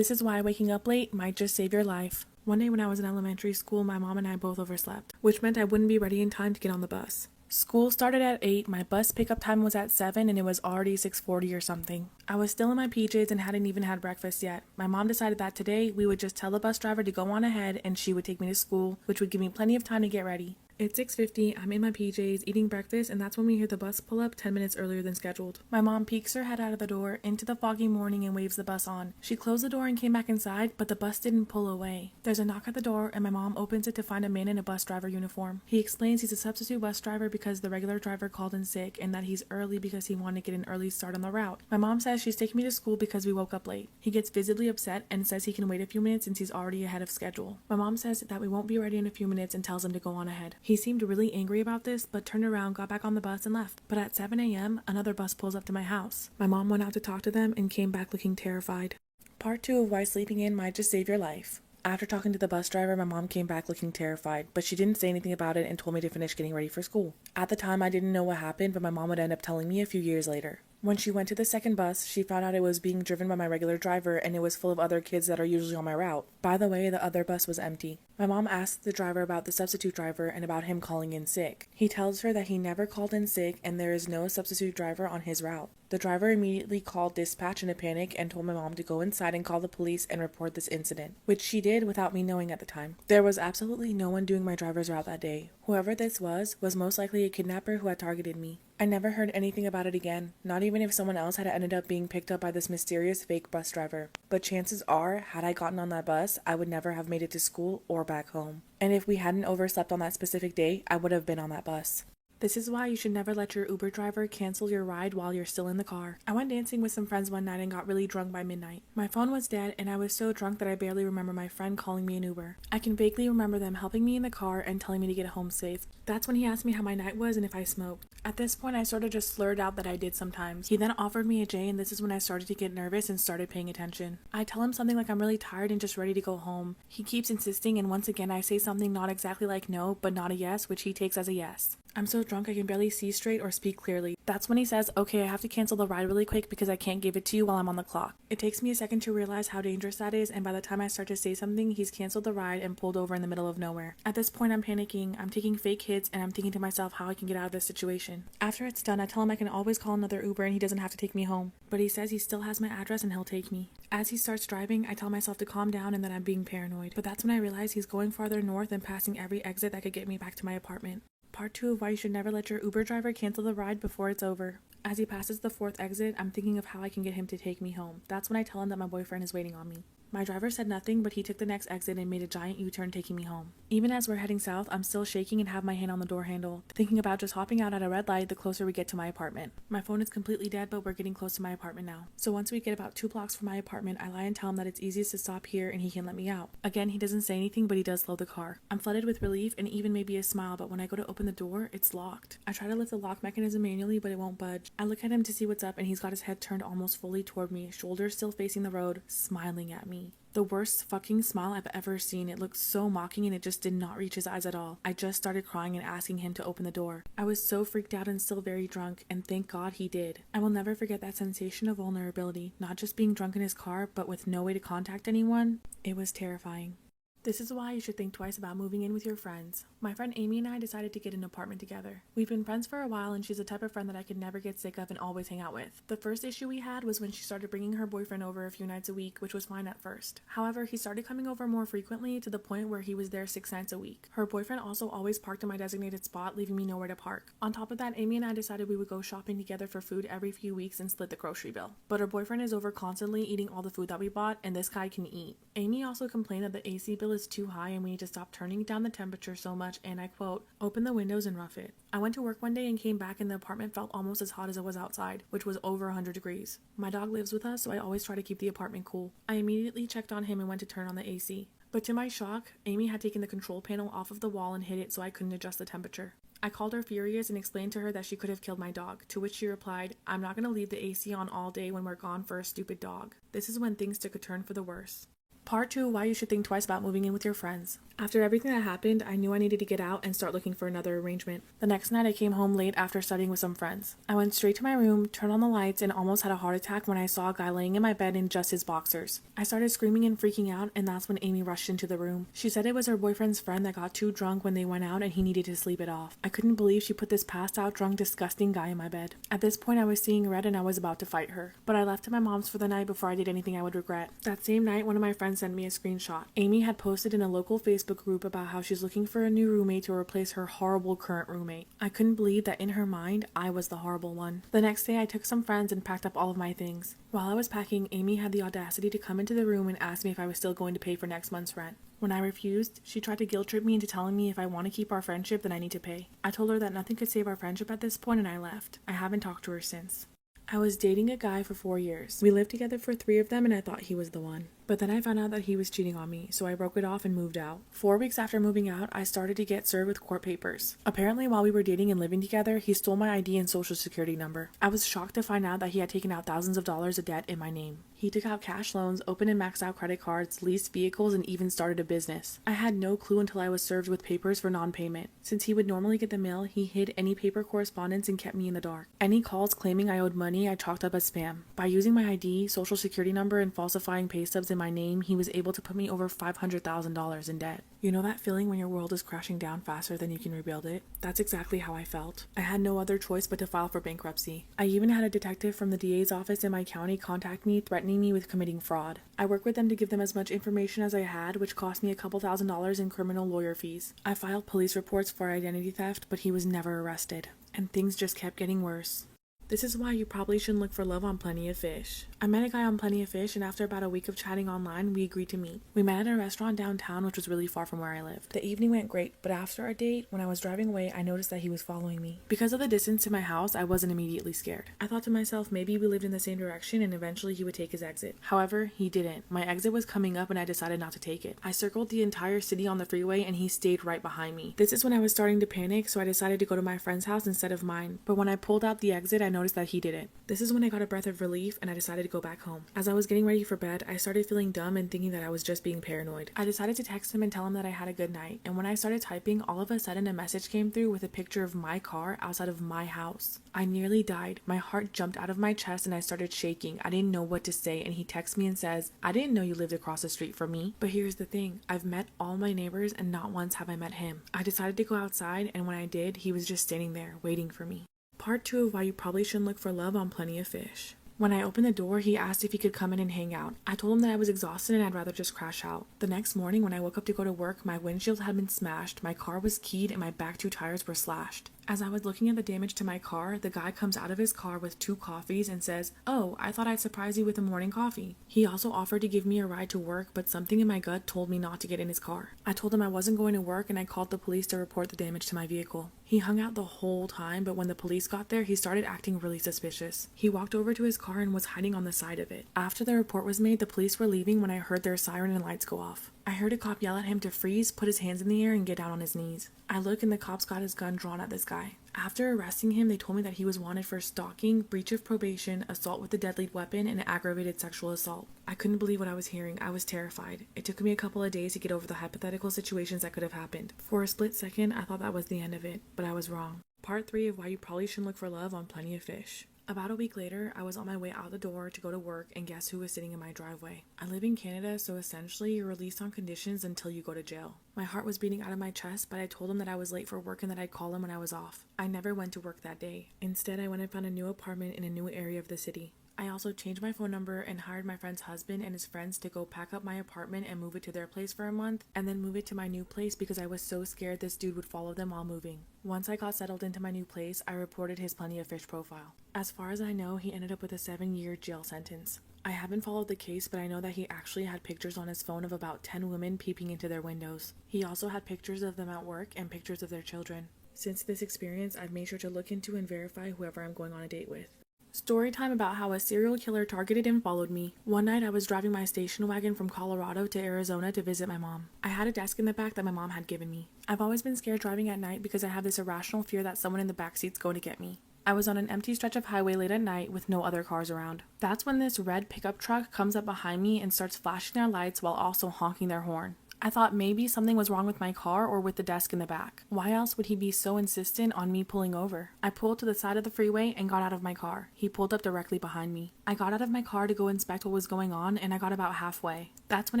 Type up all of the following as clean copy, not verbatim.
This is why waking up late might just save your life. One day when I was in elementary school, my mom and I both overslept, which meant I wouldn't be ready in time to get on the bus. School started at 8, my bus pickup time was at 7, and it was already 6:40 or something. I was still in my PJs and hadn't even had breakfast yet. My mom decided that today we would just tell the bus driver to go on ahead and she would take me to school, which would give me plenty of time to get ready. It's 6:50, I'm in my PJs eating breakfast, and that's when we hear the bus pull up 10 minutes earlier than scheduled. My mom peeks her head out of the door into the foggy morning and waves the bus on. She closed the door and came back inside, but the bus didn't pull away. There's a knock at the door and my mom opens it to find a man in a bus driver uniform. He explains he's a substitute bus driver because the regular driver called in sick and that he's early because he wanted to get an early start on the route. My mom says she's taking me to school because we woke up late. He gets visibly upset and says he can wait a few minutes since he's already ahead of schedule. My mom says that we won't be ready in a few minutes and tells him to go on ahead. He seemed really angry about this, but turned around, got back on the bus and left. But at 7 a.m., another bus pulls up to my house. My mom went out to talk to them and came back looking terrified. Part 2 of why sleeping in might just save your life. After talking to the bus driver, my mom came back looking terrified, but she didn't say anything about it and told me to finish getting ready for school. At the time, I didn't know what happened, but my mom would end up telling me a few years later. When she went to the second bus, she found out it was being driven by my regular driver and it was full of other kids that are usually on my route. By the way, the other bus was empty. My mom asked the driver about the substitute driver and about him calling in sick. He tells her that he never called in sick and there is no substitute driver on his route. The driver immediately called dispatch in a panic and told my mom to go inside and call the police and report this incident, which she did without me knowing at the time. There was absolutely no one doing my driver's route that day. Whoever this was most likely a kidnapper who had targeted me. I never heard anything about it again, not even if someone else had ended up being picked up by this mysterious fake bus driver. But chances are, had I gotten on that bus, I would never have made it to school or back home. And if we hadn't overslept on that specific day, I would have been on that bus. This is why you should never let your Uber driver cancel your ride while you're still in the car. I went dancing with some friends one night and got really drunk by midnight. My phone was dead and I was so drunk that I barely remember my friend calling me an Uber. I can vaguely remember them helping me in the car and telling me to get home safe. That's when he asked me how my night was and if I smoked. At this point, I sort of just slurred out that I did sometimes. He then offered me a J and this is when I started to get nervous and started paying attention. I tell him something like I'm really tired and just ready to go home. He keeps insisting and once again I say something not exactly like no, but not a yes, which he takes as a yes. I'm so drunk I can barely see straight or speak clearly. That's when he says, okay, I have to cancel the ride really quick because I can't give it to you while I'm on the clock. It takes me a second to realize how dangerous that is, and by the time I start to say something, he's canceled the ride and pulled over in the middle of nowhere. At this point, I'm panicking, I'm taking fake hits, and I'm thinking to myself how I can get out of this situation. After it's done, I tell him I can always call another Uber and he doesn't have to take me home. But he says he still has my address and he'll take me. As he starts driving, I tell myself to calm down and that I'm being paranoid. But that's when I realize he's going farther north and passing every exit that could get me back to my apartment. Part 2 of why you should never let your Uber driver cancel the ride before it's over. As he passes the 4th exit, I'm thinking of how I can get him to take me home. That's when I tell him that my boyfriend is waiting on me. My driver said nothing, but he took the next exit and made a giant U-turn taking me home. Even as we're heading south, I'm still shaking and have my hand on the door handle, thinking about just hopping out at a red light the closer we get to my apartment. My phone is completely dead, but we're getting close to my apartment now. So once we get about 2 blocks from my apartment, I lie and tell him that it's easiest to stop here and he can let me out. Again, he doesn't say anything, but he does slow the car. I'm flooded with relief and even maybe a smile, but when I go to open the door, it's locked. I try to lift the lock mechanism manually, but it won't budge. I look at him to see what's up and he's got his head turned almost fully toward me, shoulders still facing the road, smiling at me. The worst fucking smile I've ever seen. It looked so mocking and it just did not reach his eyes at all. I just started crying and asking him to open the door. I was so freaked out and still very drunk, and thank God he did. I will never forget that sensation of vulnerability, not just being drunk in his car, but with no way to contact anyone. It was terrifying. This is why you should think twice about moving in with your friends. My friend Amy and I decided to get an apartment together. We've been friends for a while and she's the type of friend that I could never get sick of and always hang out with. The first issue we had was when she started bringing her boyfriend over a few nights a week, which was fine at first. However, he started coming over more frequently to the point where he was there 6 nights a week. Her boyfriend also always parked in my designated spot, leaving me nowhere to park. On top of that, Amy and I decided we would go shopping together for food every few weeks and split the grocery bill. But her boyfriend is over constantly eating all the food that we bought, and this guy can eat. Amy also complained that the AC bill is too high and we need to stop turning down the temperature so much, and I quote, open the windows and rough it. I went to work one day and came back and the apartment felt almost as hot as it was outside, which was over 100 degrees. My dog lives with us, so I always try to keep the apartment cool. I immediately checked on him and went to turn on the AC. But to my shock, Amy had taken the control panel off of the wall and hid it so I couldn't adjust the temperature. I called her furious and explained to her that she could have killed my dog, to which she replied, I'm not going to leave the AC on all day when we're gone for a stupid dog. This is when things took a turn for the worse. Part 2, why you should think twice about moving in with your friends. After everything that happened, I knew I needed to get out and start looking for another arrangement. The next night I came home late after studying with some friends. I went straight to my room, turned on the lights, and almost had a heart attack when I saw a guy laying in my bed in just his boxers. I started screaming and freaking out, and that's when Amy rushed into the room. She said it was her boyfriend's friend that got too drunk when they went out and he needed to sleep it off. I couldn't believe she put this passed out, drunk, disgusting guy in my bed. At this point I was seeing red and I was about to fight her. But I left to my mom's for the night before I did anything I would regret. That same night, one of my friends sent me a screenshot. Amy had posted in a local Facebook group about how she's looking for a new roommate to replace her horrible current roommate. I couldn't believe that in her mind, I was the horrible one. The next day, I took some friends and packed up all of my things. While I was packing, Amy had the audacity to come into the room and ask me if I was still going to pay for next month's rent. When I refused, she tried to guilt trip me into telling me if I want to keep our friendship, then I need to pay. I told her that nothing could save our friendship at this point and I left. I haven't talked to her since. I was dating a guy for 4 years. We lived together for 3 of them and I thought he was the one. But then I found out that he was cheating on me, so I broke it off and moved out. 4 weeks after moving out, I started to get served with court papers. Apparently, while we were dating and living together, he stole my ID and social security number. I was shocked to find out that he had taken out thousands of dollars of debt in my name. He took out cash loans, opened and maxed out credit cards, leased vehicles, and even started a business. I had no clue until I was served with papers for non-payment. Since he would normally get the mail, he hid any paper correspondence and kept me in the dark. Any calls claiming I owed money, I chalked up as spam. By using my ID, social security number, and falsifying pay stubs in my name, he was able to put me over $500,000 in debt. You know that feeling when your world is crashing down faster than you can rebuild it? That's exactly how I felt. I had no other choice but to file for bankruptcy. I even had a detective from the DA's office in my county contact me, threatening me with committing fraud. I worked with them to give them as much information as I had, which cost me a couple $1,000s in criminal lawyer fees. I filed police reports for identity theft, but he was never arrested. And things just kept getting worse. This is why you probably shouldn't look for love on Plenty of Fish. I met a guy on Plenty of Fish, and after about a week of chatting online, we agreed to meet. We met at a restaurant downtown, which was really far from where I lived. The evening went great, but after our date, when I was driving away, I noticed that he was following me. Because of the distance to my house, I wasn't immediately scared. I thought to myself, maybe we lived in the same direction and eventually he would take his exit. However, he didn't. My exit was coming up and I decided not to take it. I circled the entire city on the freeway and he stayed right behind me. This is when I was starting to panic, so I decided to go to my friend's house instead of mine. But when I pulled out the exit, I noticed that he didn't. This is when I got a breath of relief and I decided to go back home. As I was getting ready for bed, I started feeling dumb and thinking that I was just being paranoid. I decided to text him and tell him that I had a good night, and when I started typing, all of a sudden a message came through with a picture of my car outside of my house. I nearly died. My heart jumped out of my chest and I started shaking. I didn't know what to say, and he texts me and says, "I didn't know you lived across the street from me." But here's the thing, I've met all my neighbors and not once have I met him. I decided to go outside, and when I did, he was just standing there waiting for me. Part 2 of why you probably shouldn't look for love on Plenty of Fish. When I opened the door, he asked if he could come in and hang out. I told him that I was exhausted and I'd rather just crash out. The next morning, when I woke up to go to work, my windshield had been smashed, my car was keyed, and my back 2 tires were slashed. As I was looking at the damage to my car, the guy comes out of his car with 2 coffees and says, "Oh, I thought I'd surprise you with a morning coffee." He also offered to give me a ride to work, but something in my gut told me not to get in his car. I told him I wasn't going to work and I called the police to report the damage to my vehicle. He hung out the whole time, but when the police got there, he started acting really suspicious. He walked over to his car and was hiding on the side of it. After the report was made, the police were leaving when I heard their siren and lights go off. I heard a cop yell at him to freeze, put his hands in the air, and get down on his knees. I look and the cops got his gun drawn at this guy. After arresting him, they told me that he was wanted for stalking, breach of probation, assault with a deadly weapon, and aggravated sexual assault. I couldn't believe what I was hearing. I was terrified. It took me a couple of days to get over the hypothetical situations that could have happened. For a split second, I thought that was the end of it, but I was wrong. Part 3 of why you probably shouldn't look for love on Plenty of Fish. About a week later, I was on my way out the door to go to work, and guess who was sitting in my driveway? I live in Canada, so essentially you're released on conditions until you go to jail. My heart was beating out of my chest, but I told him that I was late for work and that I'd call him when I was off. I never went to work that day. Instead, I went and found a new apartment in a new area of the city. I also changed my phone number and hired my friend's husband and his friends to go pack up my apartment and move it to their place for a month, and then move it to my new place because I was so scared this dude would follow them while moving. Once I got settled into my new place, I reported his Plenty of Fish profile. As far as I know, he ended up with a 7-year jail sentence. I haven't followed the case, but I know that he actually had pictures on his phone of about 10 women peeping into their windows. He also had pictures of them at work and pictures of their children. Since this experience, I've made sure to look into and verify whoever I'm going on a date with. Story time about how a serial killer targeted and followed me. One night I was driving my station wagon from Colorado to Arizona to visit my mom. I had a desk in the back that my mom had given me. I've always been scared driving at night because I have this irrational fear that someone in the backseat's going to get me. I was on an empty stretch of highway late at night with no other cars around. That's when this red pickup truck comes up behind me and starts flashing their lights while also honking their horn. I thought maybe something was wrong with my car or with the desk in the back. Why else would he be so insistent on me pulling over? I pulled to the side of the freeway and got out of my car. He pulled up directly behind me. I got out of my car to go inspect what was going on, and I got about halfway. That's when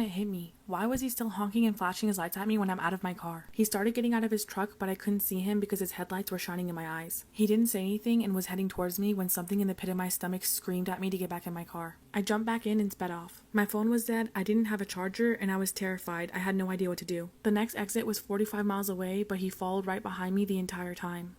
it hit me. Why was he still honking and flashing his lights at me when I'm out of my car? He started getting out of his truck, but I couldn't see him because his headlights were shining in my eyes. He didn't say anything and was heading towards me when something in the pit of my stomach screamed at me to get back in my car. I jumped back in and sped off. My phone was dead, I didn't have a charger, and I was terrified. I had no idea what to do. The next exit was 45 miles away, but he followed right behind me the entire time.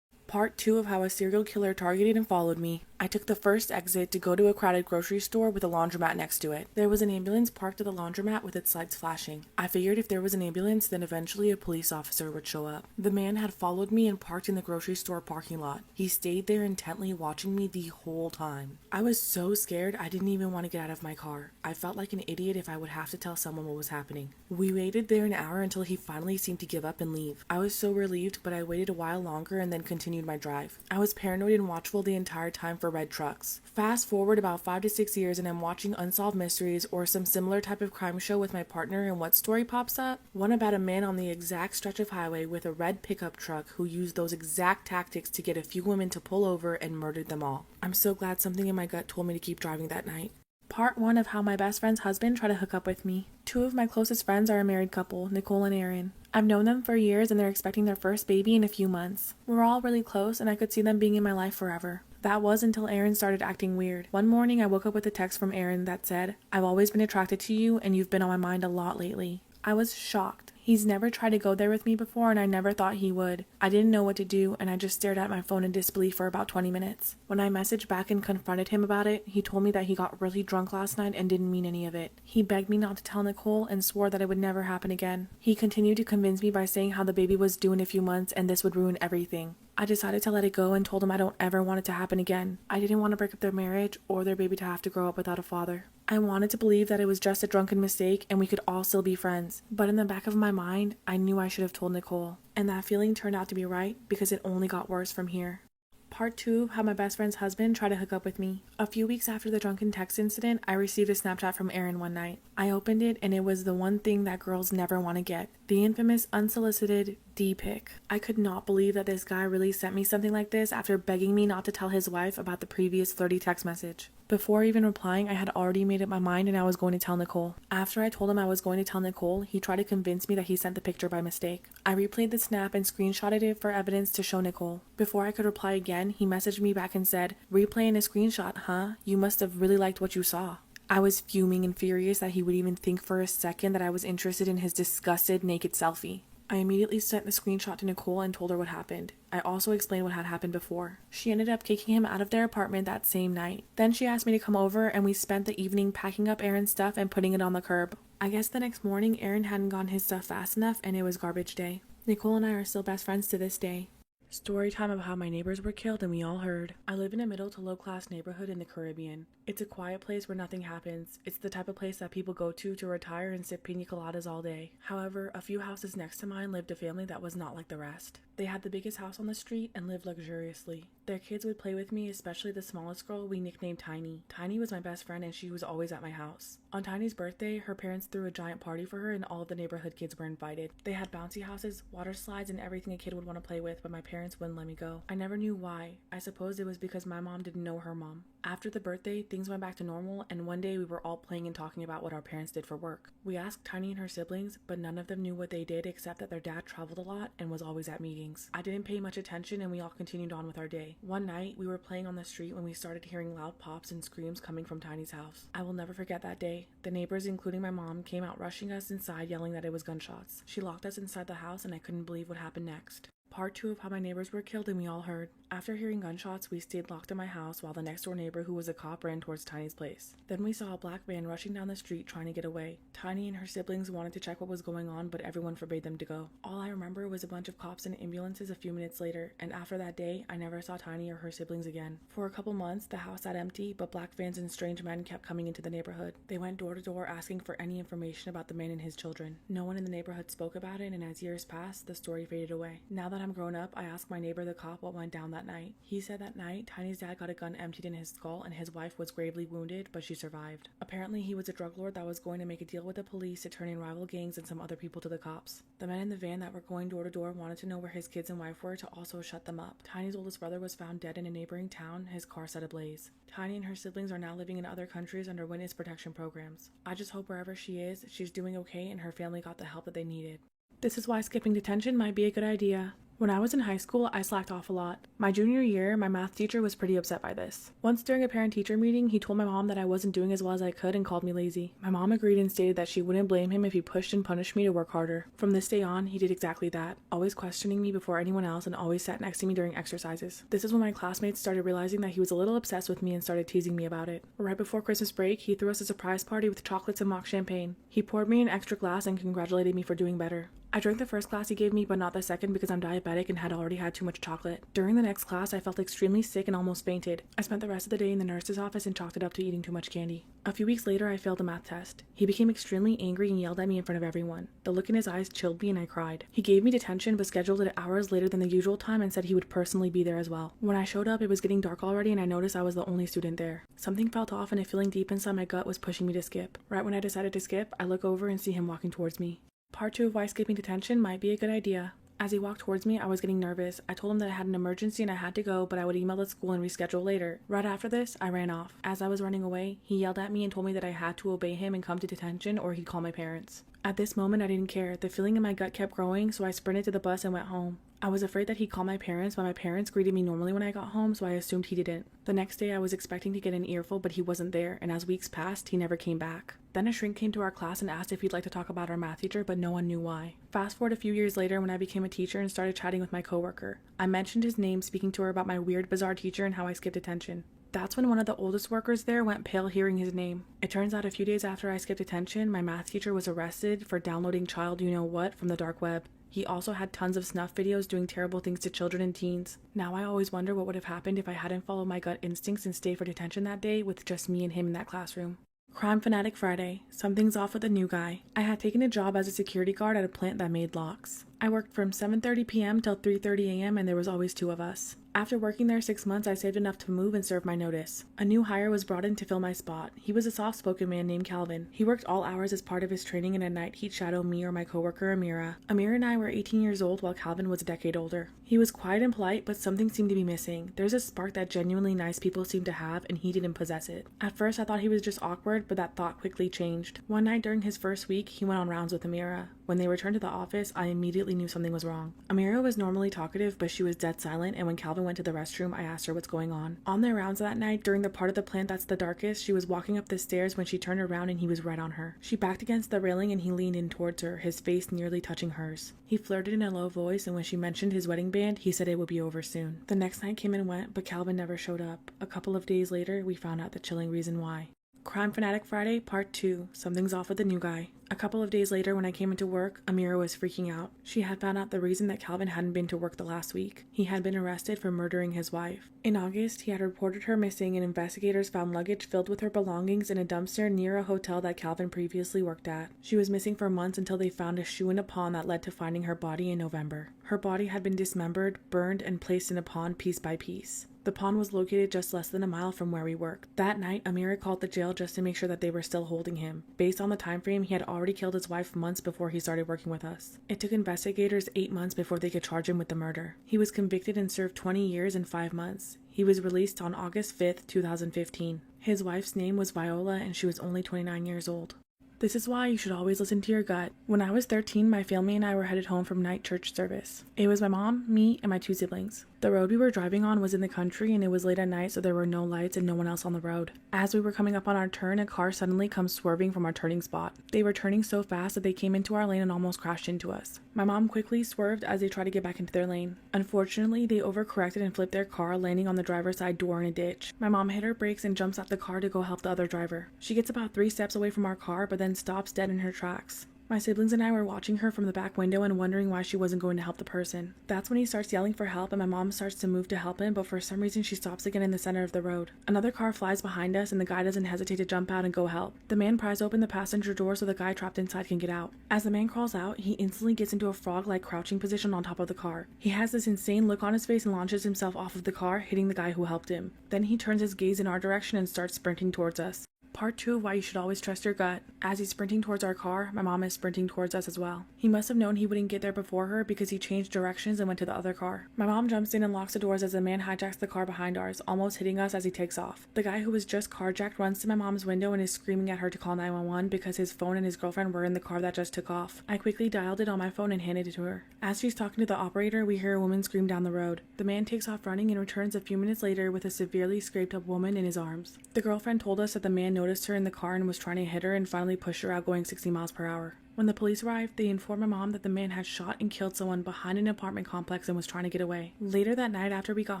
Part 2 of how a serial killer targeted and followed me. I took the first exit to go to a crowded grocery store with a laundromat next to it. There was an ambulance parked at the laundromat with its lights flashing. I figured if there was an ambulance, then eventually a police officer would show up. The man had followed me and parked in the grocery store parking lot. He stayed there intently watching me the whole time. I was so scared I didn't even want to get out of my car. I felt like an idiot if I would have to tell someone what was happening. We waited there an hour until he finally seemed to give up and leave. I was so relieved, but I waited a while longer and then continued my drive. I was paranoid and watchful the entire time for red trucks. Fast forward about 5 to 6 years and I'm watching Unsolved Mysteries or some similar type of crime show with my partner, and what story pops up? One about a man on the exact stretch of highway with a red pickup truck who used those exact tactics to get a few women to pull over and murdered them all. I'm so glad something in my gut told me to keep driving that night. Part 1 of how my best friend's husband tried to hook up with me. 2 of my closest friends are a married couple, Nicole and Aaron. I've known them for years and they're expecting their first baby in a few months. We're all really close and I could see them being in my life forever. That was until Aaron started acting weird. One morning I woke up with a text from Aaron that said, "I've always been attracted to you and you've been on my mind a lot lately." I was shocked. He's never tried to go there with me before and I never thought he would. I didn't know what to do and I just stared at my phone in disbelief for about 20 minutes. When I messaged back and confronted him about it, he told me that he got really drunk last night and didn't mean any of it. He begged me not to tell Nicole and swore that it would never happen again. He continued to convince me by saying how the baby was due in a few months and this would ruin everything. I decided to let it go and told him I don't ever want it to happen again. I didn't want to break up their marriage or their baby to have to grow up without a father. I wanted to believe that it was just a drunken mistake and we could all still be friends. But in the back of my mind, I knew I should have told Nicole. And that feeling turned out to be right because it only got worse from here. Part 2 of how my best friend's husband tried to hook up with me. A few weeks after the drunken text incident, I received a Snapchat from Aaron one night. I opened it and it was the one thing that girls never want to get. The infamous unsolicited D-pic. I could not believe that this guy really sent me something like this after begging me not to tell his wife about the previous flirty text message. Before even replying, I had already made up my mind and I was going to tell Nicole. After I told him I was going to tell Nicole, he tried to convince me that he sent the picture by mistake. I replayed the snap and screenshotted it for evidence to show Nicole. Before I could reply again, he messaged me back and said, "Replaying a screenshot, huh? You must have really liked what you saw." I was fuming and furious that he would even think for a second that I was interested in his disgusted naked selfie. I immediately sent the screenshot to Nicole and told her what happened. I also explained what had happened before. She ended up kicking him out of their apartment that same night. Then she asked me to come over and we spent the evening packing up Aaron's stuff and putting it on the curb. I guess the next morning Aaron hadn't gotten his stuff fast enough and it was garbage day. Nicole and I are still best friends to this day. Story time of how my neighbors were killed and we all heard. I live in a middle to low class neighborhood in the Caribbean. It's a quiet place where nothing happens. It's the type of place that people go to retire and sip pina coladas all day. However, a few houses next to mine lived a family that was not like the rest. They had the biggest house on the street and lived luxuriously. Their kids would play with me, especially the smallest girl we nicknamed Tiny. Tiny was my best friend and she was always at my house. On Tiny's birthday, her parents threw a giant party for her and all of the neighborhood kids were invited. They had bouncy houses, water slides, and everything a kid would want to play with, but my parents wouldn't let me go. I never knew why. I suppose it was because my mom didn't know her mom. After the birthday, things went back to normal, and one day we were all playing and talking about what our parents did for work. We asked Tiny and her siblings, but none of them knew what they did except that their dad traveled a lot and was always at meetings. I didn't pay much attention and we all continued on with our day. One night, we were playing on the street when we started hearing loud pops and screams coming from Tiny's house. I will never forget that day. The neighbors, including my mom, came out rushing us inside yelling that it was gunshots. She locked us inside the house and I couldn't believe what happened next. Part 2 of how my neighbors were killed and we all heard. After hearing gunshots, we stayed locked in my house while the next door neighbor, who was a cop, ran towards Tiny's place. Then we saw a black man rushing down the street trying to get away. Tiny and her siblings wanted to check what was going on, but everyone forbade them to go. All I remember was a bunch of cops and ambulances a few minutes later, and after that day, I never saw Tiny or her siblings again. For a couple months, the house sat empty, but black vans and strange men kept coming into the neighborhood. They went door to door asking for any information about the man and his children. No one in the neighborhood spoke about it, and as years passed, the story faded away. Now that I'm time growing up, I asked my neighbor the cop what went down that night. He said that night, Tiny's dad got a gun emptied in his skull and his wife was gravely wounded, but she survived. Apparently, he was a drug lord that was going to make a deal with the police to turn in rival gangs and some other people to the cops. The men in the van that were going door to door wanted to know where his kids and wife were to also shut them up. Tiny's oldest brother was found dead in a neighboring town, his car set ablaze. Tiny and her siblings are now living in other countries under witness protection programs. I just hope wherever she is, she's doing okay and her family got the help that they needed. This is why skipping detention might be a good idea. When I was in high school, I slacked off a lot. My junior year, my math teacher was pretty upset by this. Once during a parent-teacher meeting, he told my mom that I wasn't doing as well as I could and called me lazy. My mom agreed and stated that she wouldn't blame him if he pushed and punished me to work harder. From this day on, he did exactly that, always questioning me before anyone else and always sat next to me during exercises. This is when my classmates started realizing that he was a little obsessed with me and started teasing me about it. Right before Christmas break, he threw us a surprise party with chocolates and mock champagne. He poured me an extra glass and congratulated me for doing better. I drank the first glass he gave me, but not the second because I'm diabetic and had already had too much chocolate. During the next class, I felt extremely sick and almost fainted. I spent the rest of the day in the nurse's office and chalked it up to eating too much candy. A few weeks later, I failed a math test. He became extremely angry and yelled at me in front of everyone. The look in his eyes chilled me and I cried. He gave me detention but scheduled it hours later than the usual time and said he would personally be there as well. When I showed up, it was getting dark already and I noticed I was the only student there. Something felt off and a feeling deep inside my gut was pushing me to skip. Right when I decided to skip, I look over and see him walking towards me. Part 2 of why skipping detention might be a good idea. As he walked towards me, I was getting nervous. I told him that I had an emergency and I had to go, but I would email the school and reschedule later. Right after this, I ran off. As I was running away, he yelled at me and told me that I had to obey him and come to detention or he'd call my parents. At this moment, I didn't care. The feeling in my gut kept growing, so I sprinted to the bus and went home. I was afraid that he'd call my parents, but my parents greeted me normally when I got home, so I assumed he didn't. The next day, I was expecting to get an earful, but he wasn't there, and as weeks passed, he never came back. Then a shrink came to our class and asked if he'd like to talk about our math teacher, but no one knew why. Fast forward a few years later when I became a teacher and started chatting with my coworker. I mentioned his name, speaking to her about my weird, bizarre teacher and how I skipped attention. That's when one of the oldest workers there went pale hearing his name. It turns out a few days after I skipped attention, my math teacher was arrested for downloading child you-know-what from the dark web. He also had tons of snuff videos doing terrible things to children and teens. Now I always wonder what would have happened if I hadn't followed my gut instincts and stayed for detention that day with just me and him in that classroom. Crime Fanatic Friday. Something's off with the new guy. I had taken a job as a security guard at a plant that made locks. I worked from 7:30 p.m. till 3:30 a.m. and there was always 2 of us. After working there 6 months, I saved enough to move and serve my notice. A new hire was brought in to fill my spot. He was a soft-spoken man named Calvin. He worked all hours as part of his training, and at night he'd shadow me or my coworker Amira. Amira and I were 18 years old while Calvin was a decade older. He was quiet and polite, but something seemed to be missing. There's a spark that genuinely nice people seem to have, and he didn't possess it. At first I thought he was just awkward, but that thought quickly changed. One night during his first week, he went on rounds with Amira. When they returned to the office, I immediately knew something was wrong. Amira was normally talkative, but she was dead silent, and when Calvin went to the restroom, I asked her what's going on. On their rounds that night, during the part of the plant that's the darkest, she was walking up the stairs when she turned around and he was right on her. She backed against the railing and he leaned in towards her, his face nearly touching hers. He flirted in a low voice, and when she mentioned his wedding band, he said it would be over soon. The next night came and went, but Calvin never showed up. A couple of days later, we found out the chilling reason why. Crime Fanatic Friday, Part 2. Something's off with the new guy. A couple of days later, when I came into work, Amira was freaking out. She had found out the reason that Calvin hadn't been to work the last week. He had been arrested for murdering his wife. In August, he had reported her missing, and investigators found luggage filled with her belongings in a dumpster near a hotel that Calvin previously worked at. She was missing for months until they found a shoe in a pond that led to finding her body in November. Her body had been dismembered, burned, and placed in a pond piece by piece. The pond was located just less than a mile from where we worked. That night, Amira called the jail just to make sure that they were still holding him. Based on the time frame, he had already killed his wife months before he started working with us. It took investigators 8 months before they could charge him with the murder. He was convicted and served 20 years and 5 months. He was released on August 5th, 2015. His wife's name was Viola, and she was only 29 years old. This is why you should always listen to your gut. When I was 13, my family and I were headed home from night church service. It was my mom, me, and my 2 siblings. The road we were driving on was in the country, and it was late at night, so there were no lights and no one else on the road. As we were coming up on our turn, a car suddenly comes swerving from our turning spot. They were turning so fast that they came into our lane and almost crashed into us. My mom quickly swerved as they tried to get back into their lane. Unfortunately, they overcorrected and flipped their car, landing on the driver's side door in a ditch. My mom hit her brakes and jumps out the car to go help the other driver. She gets about 3 steps away from our car, but then stops dead in her tracks. My siblings and I were watching her from the back window and wondering why she wasn't going to help the person. That's when he starts yelling for help and my mom starts to move to help him, but for some reason she stops again in the center of the road. Another car flies behind us and the guy doesn't hesitate to jump out and go help. The man pries open the passenger door so the guy trapped inside can get out. As the man crawls out, he instantly gets into a frog-like crouching position on top of the car. He has this insane look on his face and launches himself off of the car, hitting the guy who helped him. Then he turns his gaze in our direction and starts sprinting towards us. Part 2 of why you should always trust your gut. As he's sprinting towards our car, my mom is sprinting towards us as well. He must have known he wouldn't get there before her because he changed directions and went to the other car. My mom jumps in and locks the doors as the man hijacks the car behind ours, almost hitting us as he takes off. The guy who was just carjacked runs to my mom's window and is screaming at her to call 911 because his phone and his girlfriend were in the car that just took off. I quickly dialed it on my phone and handed it to her. As she's talking to the operator, we hear a woman scream down the road. The man takes off running and returns a few minutes later with a severely scraped up woman in his arms. The girlfriend told us that the man noticed her in the car and was trying to hit her and finally pushed her out going 60 miles per hour. When the police arrived, they informed my mom that the man had shot and killed someone behind an apartment complex and was trying to get away. Later that night after we got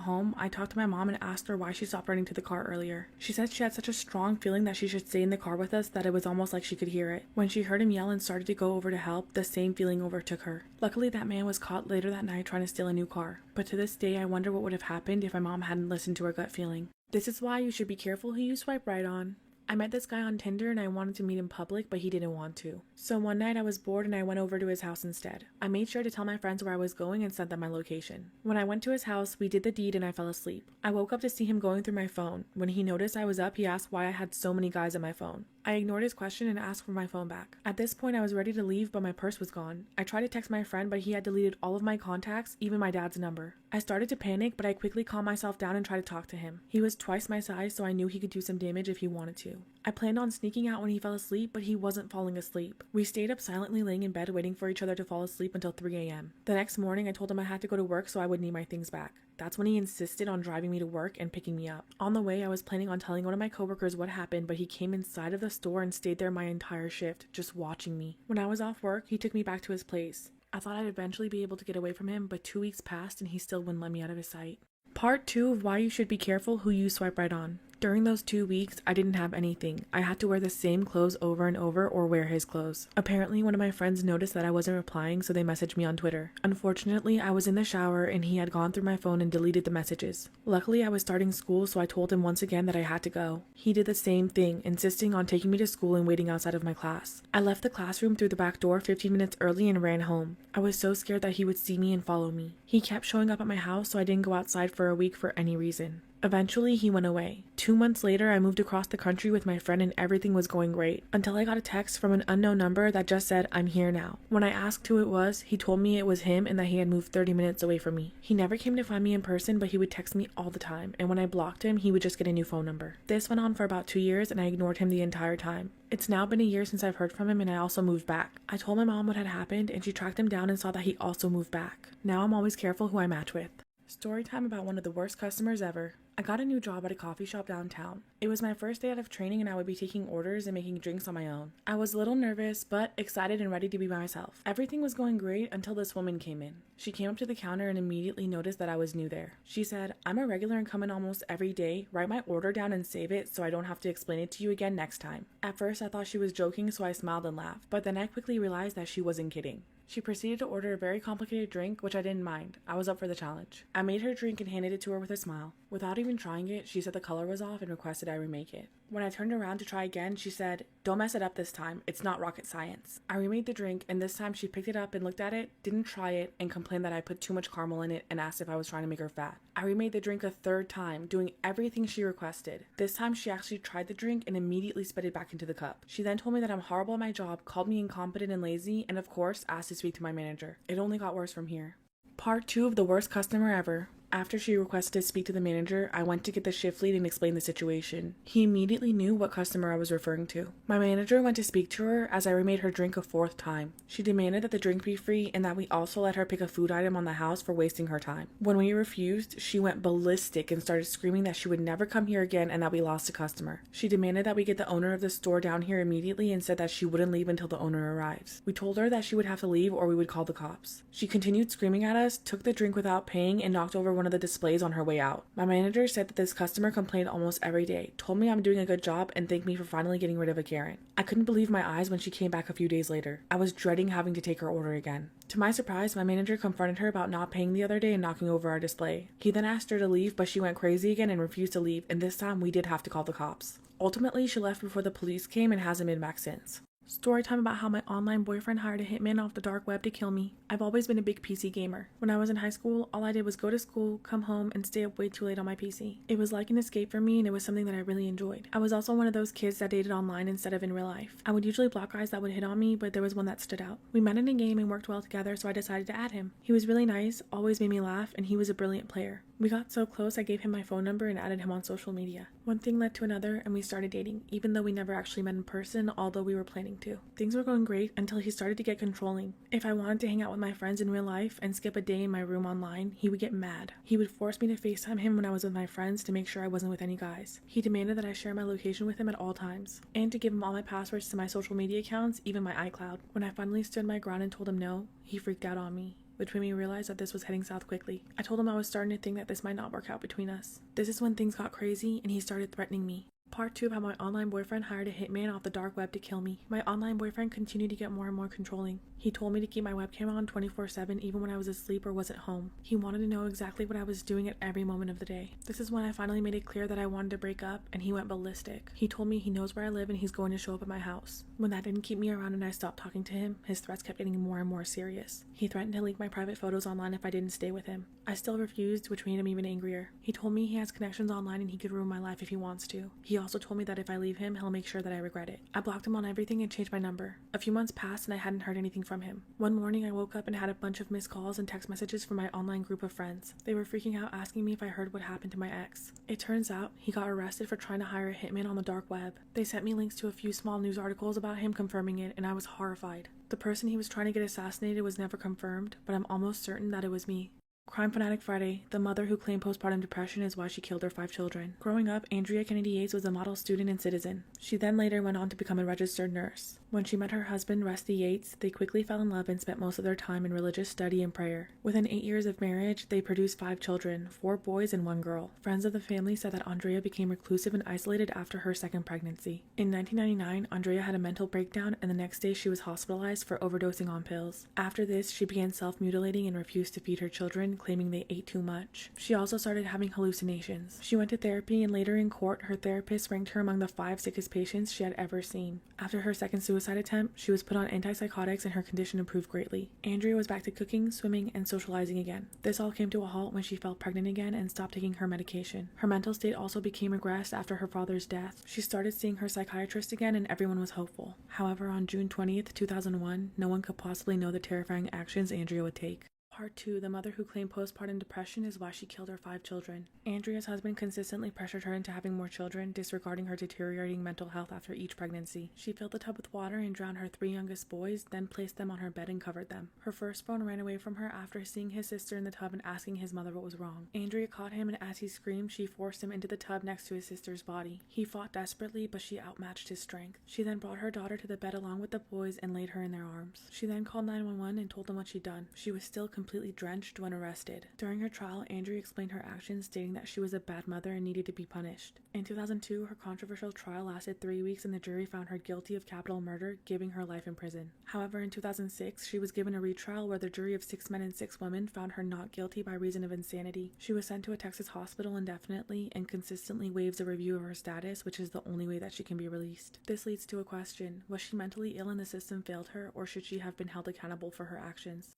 home, I talked to my mom and asked her why she stopped running to the car earlier. She said she had such a strong feeling that she should stay in the car with us that it was almost like she could hear it. When she heard him yell and started to go over to help, the same feeling overtook her. Luckily, that man was caught later that night trying to steal a new car. But to this day, I wonder what would have happened if my mom hadn't listened to her gut feeling. This is why you should be careful who you swipe right on. I met this guy on Tinder and I wanted to meet in public, but he didn't want to. So one night I was bored and I went over to his house instead. I made sure to tell my friends where I was going and sent them my location. When I went to his house, we did the deed and I fell asleep. I woke up to see him going through my phone. When he noticed I was up, he asked why I had so many guys on my phone. I ignored his question and asked for my phone back. At this point, I was ready to leave, but my purse was gone. I tried to text my friend, but he had deleted all of my contacts, even my dad's number. I started to panic, but I quickly calmed myself down and tried to talk to him. He was twice my size, so I knew he could do some damage if he wanted to. I planned on sneaking out when he fell asleep, but he wasn't falling asleep. We stayed up silently laying in bed waiting for each other to fall asleep until 3 a.m. The next morning, I told him I had to go to work so I would need my things back. That's when he insisted on driving me to work and picking me up. On the way, I was planning on telling one of my coworkers what happened, but he came inside of the store and stayed there my entire shift, just watching me. When I was off work, he took me back to his place. I thought I'd eventually be able to get away from him, but 2 weeks passed and he still wouldn't let me out of his sight. Part 2 of why you should be careful who you swipe right on. During those 2 weeks, I didn't have anything. I had to wear the same clothes over and over or wear his clothes. Apparently, one of my friends noticed that I wasn't replying, so they messaged me on Twitter. Unfortunately, I was in the shower and he had gone through my phone and deleted the messages. Luckily, I was starting school, so I told him once again that I had to go. He did the same thing, insisting on taking me to school and waiting outside of my class. I left the classroom through the back door 15 minutes early and ran home. I was so scared that he would see me and follow me. He kept showing up at my house, so I didn't go outside for a week for any reason. Eventually, he went away. 2 months later, I moved across the country with my friend and everything was going great, until I got a text from an unknown number that just said, "I'm here now." When I asked who it was, he told me it was him and that he had moved 30 minutes away from me. He never came to find me in person, but he would text me all the time, and when I blocked him, he would just get a new phone number. This went on for about 2 years, and I ignored him the entire time. It's now been a year since I've heard from him, and I also moved back. I told my mom what had happened, and she tracked him down and saw that he also moved back. Now I'm always careful who I match with. Story time about one of the worst customers ever. I got a new job at a coffee shop downtown. It was my first day out of training and I would be taking orders and making drinks on my own. I was a little nervous, but excited and ready to be by myself. Everything was going great until this woman came in. She came up to the counter and immediately noticed that I was new there. She said, "I'm a regular and come in almost every day. Write my order down and save it so I don't have to explain it to you again next time." At first I thought she was joking, so I smiled and laughed, but then I quickly realized that she wasn't kidding. She proceeded to order a very complicated drink, which I didn't mind. I was up for the challenge. I made her drink and handed it to her with a smile. Without even trying it, she said the color was off and requested I remake it. When I turned around to try again, she said, "Don't mess it up this time. It's not rocket science." I remade the drink, and this time she picked it up and looked at it, didn't try it, and complained that I put too much caramel in it and asked if I was trying to make her fat. I remade the drink a third time, doing everything she requested. This time she actually tried the drink and immediately spit it back into the cup. She then told me that I'm horrible at my job, called me incompetent and lazy, and of course, asked to speak to my manager. It only got worse from here. Part 2 of the worst customer ever. After she requested to speak to the manager, I went to get the shift lead and explained the situation. He immediately knew what customer I was referring to. My manager went to speak to her as I remade her drink a 4th time. She demanded that the drink be free and that we also let her pick a food item on the house for wasting her time. When we refused, she went ballistic and started screaming that she would never come here again and that we lost a customer. She demanded that we get the owner of the store down here immediately and said that she wouldn't leave until the owner arrives. We told her that she would have to leave or we would call the cops. She continued screaming at us, took the drink without paying, and knocked over one of the displays on her way out. My manager said that this customer complained almost every day, told me I'm doing a good job, and thanked me for finally getting rid of a Karen. I couldn't believe my eyes when she came back a few days later. I was dreading having to take her order again. To my surprise, my manager confronted her about not paying the other day and knocking over our display. He then asked her to leave, but she went crazy again and refused to leave, and this time we did have to call the cops. Ultimately, she left before the police came and hasn't been back since. Story time about how my online boyfriend hired a hitman off the dark web to kill me. I've always been a big PC gamer. When I was in high school, all I did was go to school, come home, and stay up way too late on my PC. It was like an escape for me, and it was something that I really enjoyed. I was also one of those kids that dated online instead of in real life. I would usually block guys that would hit on me, but there was one that stood out. We met in a game and worked well together, so I decided to add him. He was really nice, always made me laugh, and he was a brilliant player. We got so close I gave him my phone number and added him on social media. One thing led to another and we started dating, even though we never actually met in person, although we were planning to. Things were going great until he started to get controlling. If I wanted to hang out with my friends in real life and skip a day in my room online, he would get mad. He would force me to FaceTime him when I was with my friends to make sure I wasn't with any guys. He demanded that I share my location with him at all times, and to give him all my passwords to my social media accounts, even my iCloud. When I finally stood my ground and told him no, he freaked out on me, which made me realize that this was heading south quickly. I told him I was starting to think that this might not work out between us. This is when things got crazy and he started threatening me. Part 2 of how my online boyfriend hired a hitman off the dark web to kill me. My online boyfriend continued to get more and more controlling. He told me to keep my webcam on 24/7 even when I was asleep or wasn't home. He wanted to know exactly what I was doing at every moment of the day. This is when I finally made it clear that I wanted to break up, and he went ballistic. He told me he knows where I live and he's going to show up at my house. When that didn't keep me around and I stopped talking to him, his threats kept getting more and more serious. He threatened to leak my private photos online if I didn't stay with him. I still refused, which made him even angrier. He told me he has connections online and he could ruin my life if he wants to. He also told me that if I leave him, he'll make sure that I regret it. I blocked him on everything and changed my number. A few months passed and I hadn't heard anything from him. One morning I woke up and had a bunch of missed calls and text messages from my online group of friends. They were freaking out, asking me if I heard what happened to my ex. It turns out he got arrested for trying to hire a hitman on the dark web. They sent me links to a few small news articles about him confirming it, and I was horrified. The person he was trying to get assassinated was never confirmed, but I'm almost certain that it was me. Crime Fanatic Friday, the mother who claimed postpartum depression is why she killed her 5 children. Growing up, Andrea Kennedy Yates was a model student and citizen. She then later went on to become a registered nurse. When she met her husband, Rusty Yates, they quickly fell in love and spent most of their time in religious study and prayer. Within 8 years of marriage, they produced 5 children, 4 boys and 1 girl. Friends of the family said that Andrea became reclusive and isolated after her second pregnancy. In 1999, Andrea had a mental breakdown and the next day she was hospitalized for overdosing on pills. After this, she began self-mutilating and refused to feed her children, claiming they ate too much. She also started having hallucinations. She went to therapy and later in court, her therapist ranked her among the 5 sickest patients she had ever seen. After her second suicide attempt, she was put on antipsychotics and her condition improved greatly. Andrea was back to cooking, swimming, and socializing again. This all came to a halt when she felt pregnant again and stopped taking her medication. Her mental state also became regressed after her father's death. She started seeing her psychiatrist again and everyone was hopeful. However, on June 20th, 2001, no one could possibly know the terrifying actions Andrea would take. Part 2, the mother who claimed postpartum depression is why she killed her 5 children. Andrea's husband consistently pressured her into having more children, disregarding her deteriorating mental health after each pregnancy. She filled the tub with water and drowned her 3 youngest boys, then placed them on her bed and covered them. Her firstborn ran away from her after seeing his sister in the tub and asking his mother what was wrong. Andrea caught him and as he screamed, she forced him into the tub next to his sister's body. He fought desperately, but she outmatched his strength. She then brought her daughter to the bed along with the boys and laid her in their arms. She then called 911 and told them what she'd done. She was still completely drenched when arrested. During her trial, Andrea explained her actions, stating that she was a bad mother and needed to be punished. In 2002, her controversial trial lasted 3 weeks and the jury found her guilty of capital murder, giving her life in prison. However, in 2006, she was given a retrial where the jury of 6 men and 6 women found her not guilty by reason of insanity. She was sent to a Texas hospital indefinitely and consistently waives a review of her status, which is the only way that she can be released. This leads to a question: was she mentally ill and the system failed her, or should she have been held accountable for her actions?